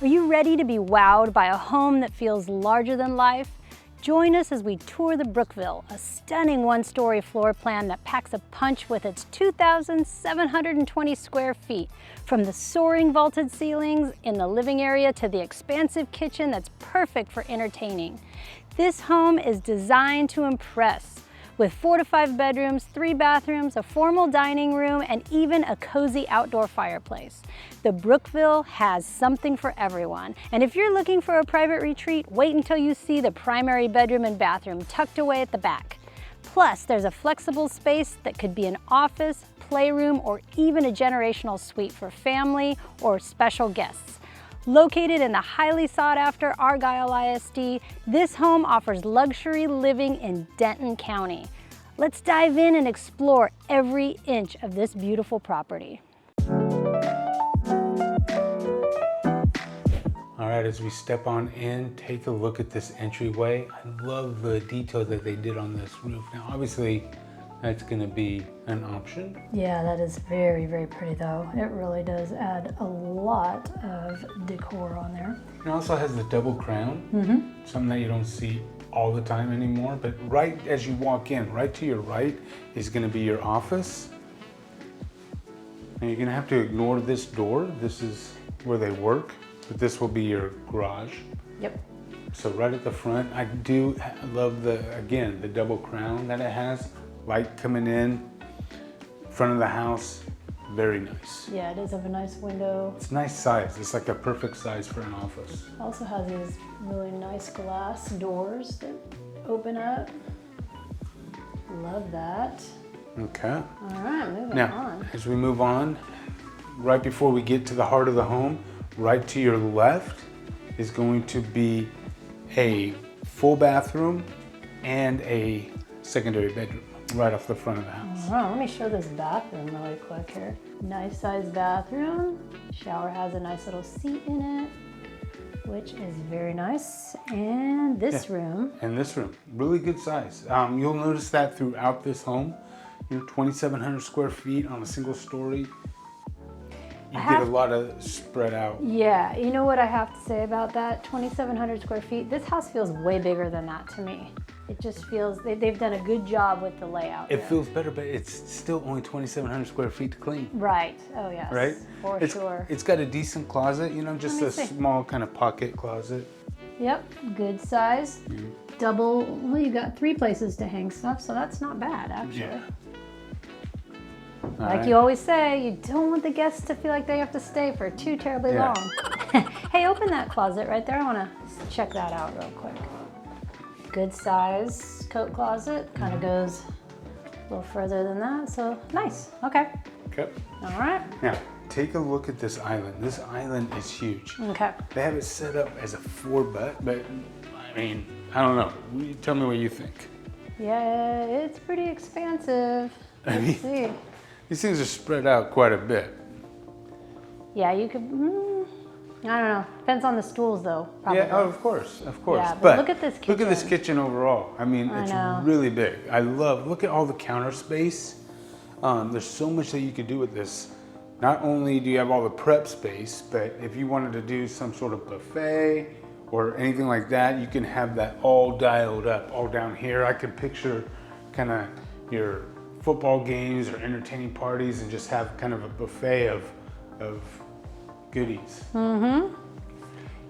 Are you ready to be wowed by a home that feels larger than life? Join us as we tour the Brookville, a stunning one-story floor plan that packs a punch with its 2,720 square feet. From the soaring vaulted ceilings in the living area to the expansive kitchen that's perfect for entertaining. This home is designed to impress. With 4 to 5 bedrooms, 3 bathrooms, a formal dining room, and even a cozy outdoor fireplace. The Brookville has something for everyone. And if you're looking for a private retreat, wait until you see the primary bedroom and bathroom tucked away at the back. Plus, there's a flexible space that could be an office, playroom, or even a generational suite for family or special guests. Located in the highly sought-after Argyle ISD, this home offers luxury living in Denton County. Let's dive in and explore every inch of this beautiful property. All right, as we step on in, take a look at this entryway. I love the detail that they did on this roof. Now, obviously, that's gonna be an option. Yeah, that is very, very pretty though. It really does add a lot of decor on there. It also has the double crown, something that you don't see all the time anymore, but right as you walk in, right to your right is gonna be your office. And you're gonna have to ignore this door. This is where they work, but this will be your garage. Yep. So right at the front, I do love again, the double crown that it has. Light coming in, front of the house, very nice. Yeah, it does have a nice window. It's nice size. It's like a perfect size for an office. Also has these really nice glass doors that open up. Love that. Okay. All right, moving now, on. as we move on, right before we get to the heart of the home, right to your left is going to be a full bathroom and a secondary bedroom right off the front of the house. All right, let me show this bathroom really quick here. Nice sized bathroom. Shower has a nice little seat in it, which is very nice. And this room. And this room, really good size. You'll notice that throughout this home. 2,700 square feet on a single story. You get a lot of spread out. Yeah, you know what I have to say about that? 2,700 square feet. This house feels way bigger than that to me. It just feels, they've done a good job with the layout. It feels better, but it's still only 2,700 square feet to clean. Right, oh yes, right? For sure. It's got a decent closet, just a small kind of pocket closet. Yep, good size. Double, well, you got 3 places to hang stuff, so that's not bad actually. Yeah. Like you always say, you don't want the guests to feel like they have to stay for too terribly long. Hey, open that closet right there. I want to check that out real quick. Good size coat closet, kind of goes a little further than that, so nice. Okay. Okay. All right. Now, take a look at this island. This island is huge. Okay. They have it set up as a 4-butt, but I mean, I don't know. Tell me what you think. Yeah, it's pretty expansive. Let's see. These things are spread out quite a bit. Yeah, you could, I don't know. Depends on the stools though, probably. Yeah, oh, of course. Yeah, but look at this kitchen. Look at this kitchen overall. I mean, it's really big. Look at all the counter space. There's so much that you could do with this. Not only do you have all the prep space, but if you wanted to do some sort of buffet or anything like that, you can have that all dialed up, all down here. I could picture kind of your football games or entertaining parties and just have kind of a buffet of goodies.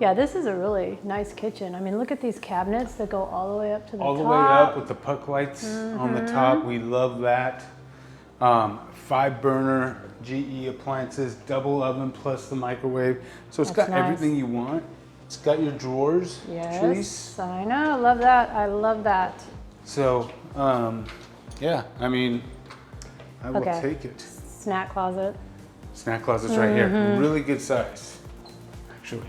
Yeah, this is a really nice kitchen. I mean, look at these cabinets that go all the way up to the top. All the way up with the puck lights on the top. We love that. 5-burner GE appliances, double oven plus the microwave. So it's got everything you want. It's got your drawers. Yes, Trees. I know. Love that. I love that. So, yeah, I mean, I will take it. Snack closet. Snack closet's right here. Really good size, actually.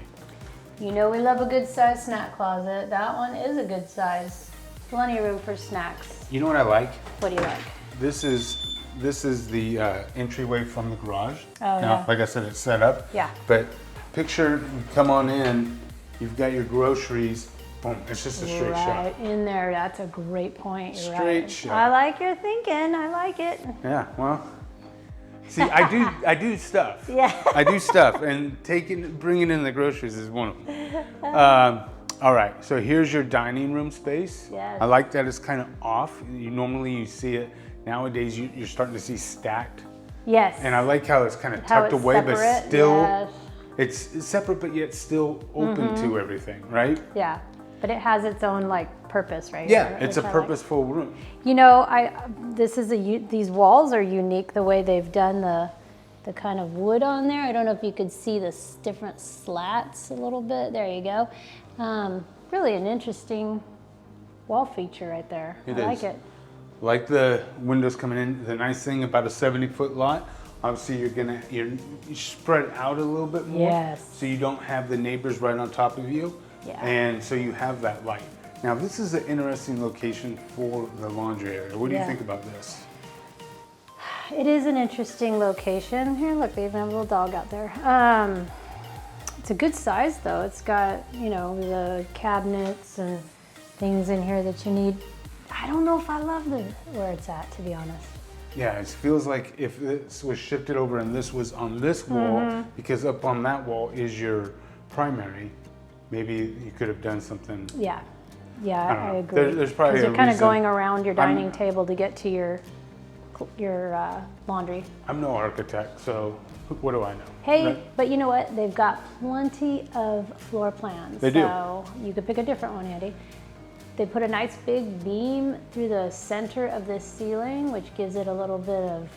You know we love a good size snack closet. That one is a good size. Plenty of room for snacks. You know what I like? What do you like? This is the entryway from the garage. Oh, now, like I said, it's set up. Yeah. But picture, you come on in, you've got your groceries. Boom, it's just a straight shot. Right in there, that's a great point. You're Straight right. shot. I like your thinking, I like it. Yeah, well, See, I do stuff. Yeah. I do stuff, and bringing in the groceries is one of them. All right, so here's your dining room space. Yes. I like that it's kind of off. Normally you see it, nowadays you're starting to see stacked. Yes. And I like how it's kind of tucked away, separate. but still, yes. it's separate, but yet still open to everything, right? Yeah, but it has its own like purpose, right? Yeah, it's a purposeful room. You know, these walls are unique the way they've done the kind of wood on there. I don't know if you could see the different slats a little bit. There you go. Really an interesting wall feature right there. I like it. Like the windows coming in. The nice thing about a 70-foot lot, obviously you're spread out a little bit more. Yes. So you don't have the neighbors right on top of you. Yeah. And so you have that light. Now this is an interesting location for the laundry area. What do you think about this? It is an interesting location. Here, look, they even have a little dog out there. It's a good size though. It's got, you know, the cabinets and things in here that you need. I don't know if I love where it's at, to be honest. Yeah, it feels like if this was shifted over and this was on this wall, because up on that wall is your primary, maybe you could have done something. Yeah, I agree. There's probably a you're kind of reason. going around your dining table to get to your laundry. I'm no architect, so what do I know? Hey, right? but you know what? They've got plenty of floor plans. They do. So you could pick a different one, Andy. They put a nice big beam through the center of this ceiling, which gives it a little bit of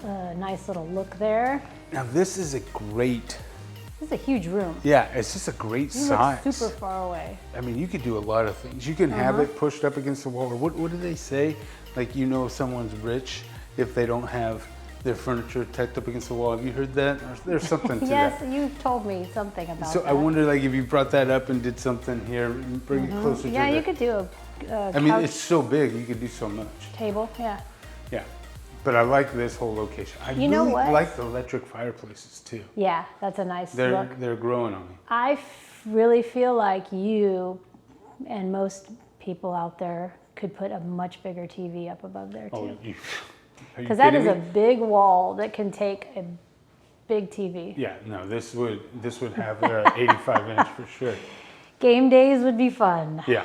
a nice little look there. Now this is a great. This is a huge room. Yeah, it's just a great You size. look super far away. I mean, you could do a lot of things. You can have it pushed up against the wall. Or what do they say? Like, you know, someone's rich if they don't have their furniture tucked up against the wall. Have you heard that? Or there's something to Yes, that. you've told me something about So that. I wonder, like, if you brought that up and did something here, bring it closer to Yeah, the... you could do a I mean, couch it's so big, you could do so much. table, yeah. Yeah, but I like this whole location. I You know really what? like the electric fireplaces too. Yeah, that's a nice look. They're growing on me. I really feel like you and most people out there could put a much bigger TV up above there Oh, too. are you Because that is kidding a me? big wall that can take a big TV. Yeah, no, this would have an 85-inch for sure. Game days would be fun. Yeah.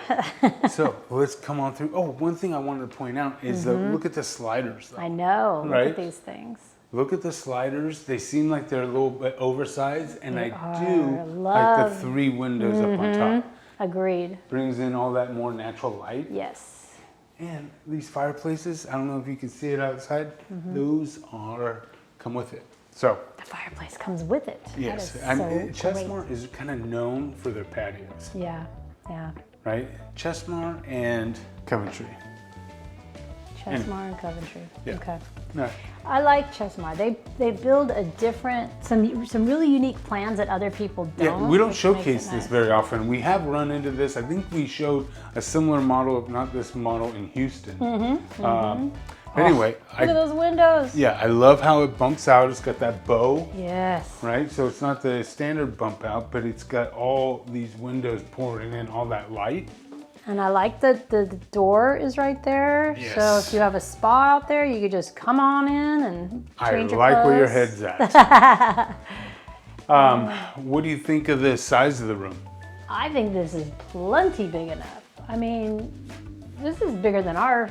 So let's come on through. Oh, one thing I wanted to point out is look at the sliders. Though. I know. Look Right? at these things. Look at the sliders. They seem like they're a little bit oversized, and They I do are. like the 3 windows up on top. Agreed. Brings in all that more natural light. Yes. And these fireplaces, I don't know if you can see it outside, those come with it. So, The fireplace comes with it. yes, That is so Chestmore is kind of known for their patios, great. Yeah. right? Chestmore and Coventry. Chestmore and Coventry. Yeah. Okay. No, I like Chestmore. They build a different, some really unique plans that other people don't. yeah, we don't which makes showcase it this nice. very often. We have run into this. I think we showed a similar model, if not this model, in Houston. Anyway, Look at those windows. yeah, I love how it bumps out. It's got that bow. Yes. Right, so it's not the standard bump out, but it's got all these windows pouring in all that light. And I like that the door is right there. So Yes. if you have a spa out there, you could just come on in and change your I like where your clothes. head's at. What do you think of the size of the room? I think this is plenty big enough. I mean, this is bigger than our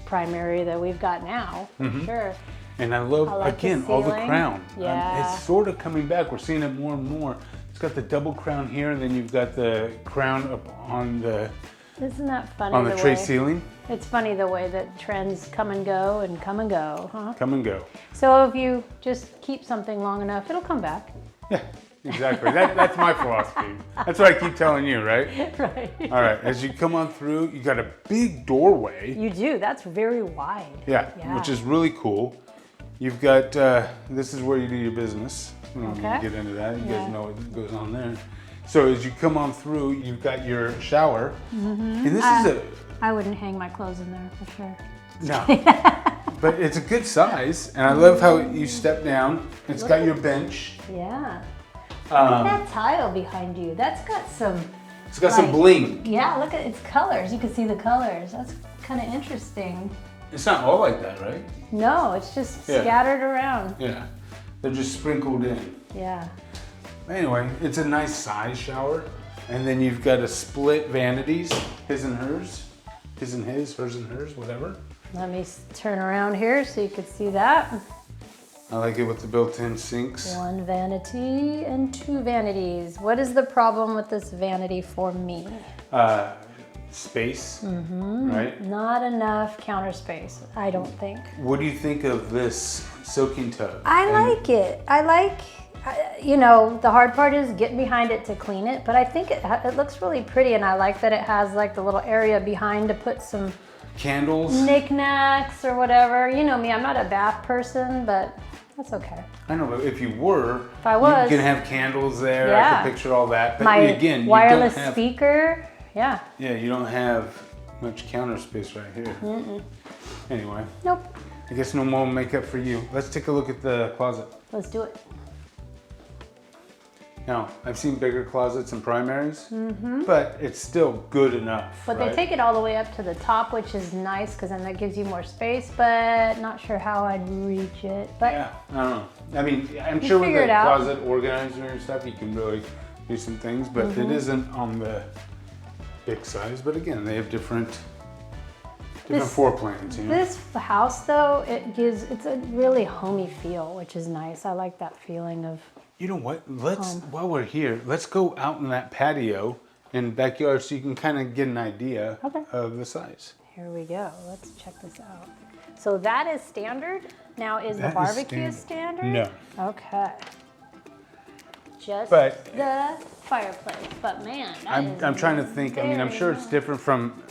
primary that we've got now, for sure. And I love, I like the again, all the ceiling. crown. Yeah. It's sort of coming back. We're seeing it more and more. It's got the double crown here, and then you've got the crown up on the Isn't that funny? tray ceiling. It's funny the way that trends come and go and come and go, huh? Come and go. So if you just keep something long enough, it'll come back. Yeah, exactly. That's my philosophy. That's what I keep telling you, right? Right. All right, as you come on through, you got a big doorway. You do. That's very wide. Yeah, which is really cool. You've got, this is where you do your business. We don't need to Okay. get into that. You Yeah. guys know what goes on there. So as you come on through, you've got your shower. And this is I wouldn't hang my clothes in there for sure. no, but it's a good size. And I love how you step down. It's got your bench. Yeah. Look at that tile behind you. That's got some. It's got some like- bling. Yeah, look at its colors. You can see the colors. That's kind of interesting. It's not all like that, right? No, it's just scattered around. Yeah, they're just sprinkled in. Yeah. Anyway, it's a nice size shower. And then you've got a split vanities, his and hers. His and his, hers and hers, whatever. Let me turn around here so you can see that. I like it with the built-in sinks. 1 vanity and 2 vanities. What is the problem with this vanity for me? Space, right? Not enough counter space, I don't think. What do you think of this soaking tub? I like it. I like, you know, the hard part is getting behind it to clean it, but I think it looks really pretty, and I like that it has like the little area behind to put some candles, knickknacks or whatever. You know me, I'm not a bath person, but that's okay. I know, but if you were, if I was, you can have candles there. Yeah. I can picture all that. But my again, wireless you don't have, speaker. Yeah. Yeah, you don't have much counter space right here. Anyway. Nope. I guess no more makeup for you. Let's take a look at the closet. Let's do it. Now, I've seen bigger closets and primaries, but it's still good enough. But right? they take it all the way up to the top, which is nice because then that gives you more space, but not sure how I'd reach it. But yeah, I don't know. I mean, I'm sure with figure the it out. closet organizer and stuff, you can really do some things, but it isn't on the big size. But again, they have different floor plans. You know? This house, though, it's a really homey feel, which is nice. I like that feeling of. You know what? While we're here, let's go out in that patio and backyard so you can kind of get an idea of the size. Here we go. Let's check this out. So that is standard. Now, is the barbecue standard? No. Okay. Just But the fireplace. But man, I'm trying to think. I mean, I'm sure it's different from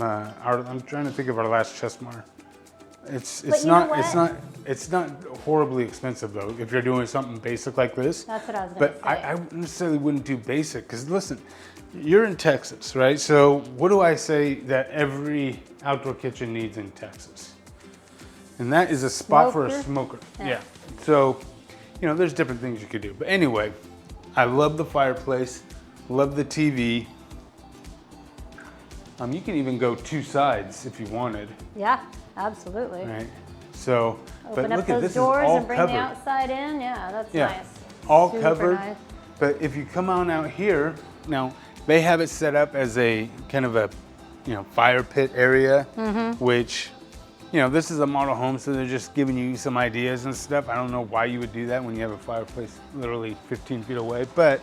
our. I'm trying to think of our last Chessmar. It's not horribly expensive though. If you're doing something basic like this. That's what I was going to say. But I necessarily wouldn't do basic because listen, you're in Texas, right? So what do I say that every outdoor kitchen needs in Texas? And that is a spot for a smoker. Yeah. So, you know, there's different things you could do. But anyway, I love the fireplace, love the TV. You can even go 2 sides if you wanted. Yeah, absolutely. Right. So, open but up look at those this doors is all and bring covered. the outside in. Yeah, that's nice. All Super covered. nice. But if you come on out here, now they have it set up as a kind of a, you know, fire pit area, which, you know, this is a model home, so they're just giving you some ideas and stuff. I don't know why you would do that when you have a fireplace literally 15 feet away, but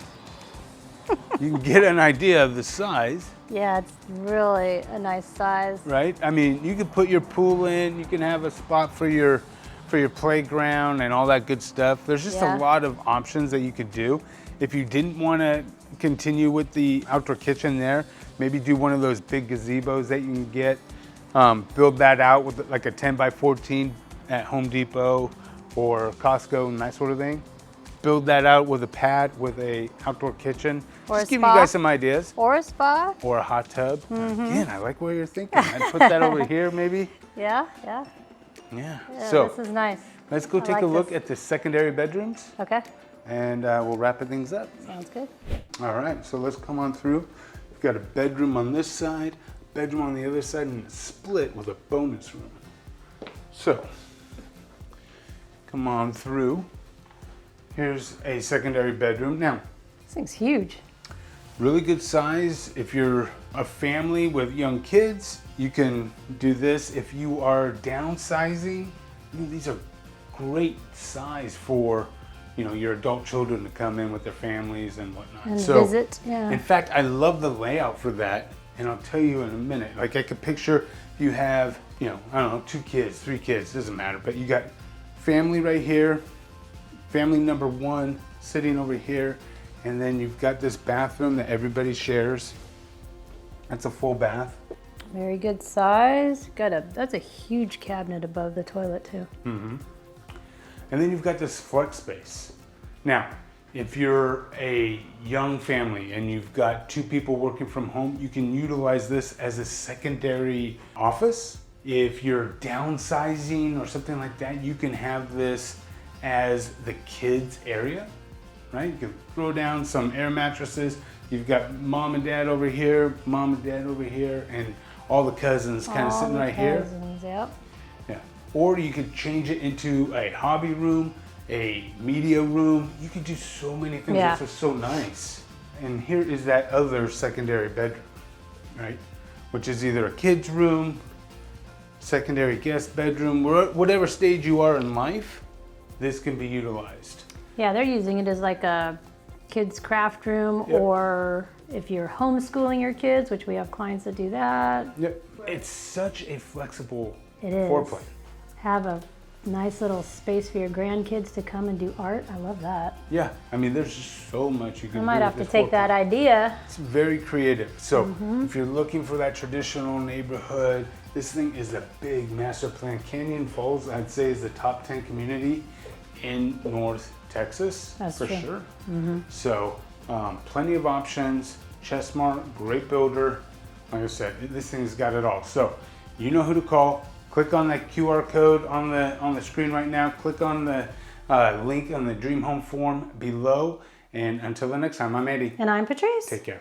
you can get an idea of the size. Yeah, it's really a nice size. Right? I mean, you can put your pool in, you can have a spot for your playground and all that good stuff. There's just a lot of options that you could do. If you didn't want to continue with the outdoor kitchen there, maybe do one of those big gazebos that you can get. Build that out with like a 10 by 14 at Home Depot or Costco and that sort of thing. Build that out with a pad with a outdoor kitchen. Or just a give spa. you guys some ideas. Or a spa. Or a hot tub. Again, I like what you're thinking. I'd put that over here maybe. Yeah. Yeah. So this is nice. let's go take a look at the secondary bedrooms. Okay. And we'll wrap things up. Sounds good. All right, so let's come on through. We've got a bedroom on this side, bedroom on the other side, and a split with a bonus room. So, come on through. Here's a secondary bedroom. Now, This thing's huge. really good size. If you're a family with young kids, you can do this. If you are downsizing, these are great size for, you know, your adult children to come in with their families and whatnot. And so, visit, yeah. In fact, I love the layout for that, and I'll tell you in a minute. Like I could picture you have, you know, I don't know, 2 kids, 3 kids, doesn't matter, but you got family right here, family number 1 sitting over here, and then you've got this bathroom that everybody shares. That's a full bath. Very good size. That's a huge cabinet above the toilet too. Mm-hmm. And then you've got this flex space. Now, if you're a young family and you've got 2 people working from home, you can utilize this as a secondary office. If you're downsizing or something like that, you can have this as the kids area, right? You can throw down some air mattresses. You've got mom and dad over here, mom and dad over here, and all the cousins kind of sitting right here. Yep. Yeah. Or you could change it into a hobby room, a media room. You could do so many things. Yeah. It's just so nice. And here is that other secondary bedroom, right? Which is either a kid's room, secondary guest bedroom, whatever stage you are in life, this can be utilized. Yeah, they're using it as like a kid's craft room, Yep. or if you're homeschooling your kids, which we have clients that do that. Yep. It's such a flexible It is. floor plan. Have a nice little space for your grandkids to come and do art. I love that. Yeah, I mean, there's just so much you can I do. might with have to this take floor that plan. idea. It's very creative. So Mm-hmm. if you're looking for that traditional neighborhood, this thing is a big master plan. Canyon Falls, I'd say, is the top 10 community in North Texas. That's for true. sure. So plenty of options. Chessmart, great builder. Like I said, this thing's got it all. So you know who to call. Click on that QR code on the screen right now. Click on the link on the Dream Home form below. And until the next time, I'm Eddie. And I'm Patrice. Take care.